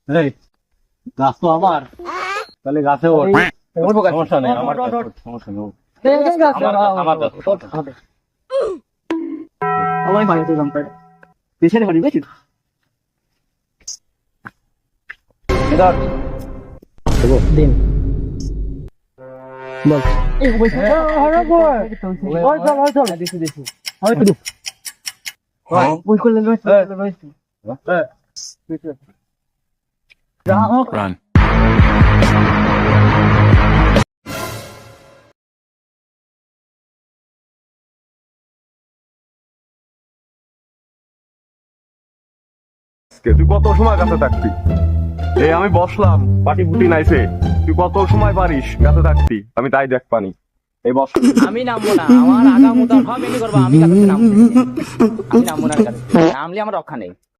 এই গাছ তো আমার, তাহলে গাছে ওঠ। সমস্যা নেই, আমার গাছ, সমস্যা নেই। আমার গাছ, আমার ভাই তো জানতে পেছনে বাড়ি বেশি দিন বল এই বসে হরে বল ওই চল দিছি হয় তো ওই করলে রয়েছে Run. তুই কত সময় গাছে থাকবি? এই আমি বসলাম, পাটি ফুটি নাইছে, তুই কত সময় পারিস গাছে থাকবি? আমি তাই দেখ পানি এই বস। আমি নামবো না, আমার আগা মুদা সব এমনি করবো, আমি কাছে নামবো, আমি নামবো না, নামলে আমার রক্ষা নেই।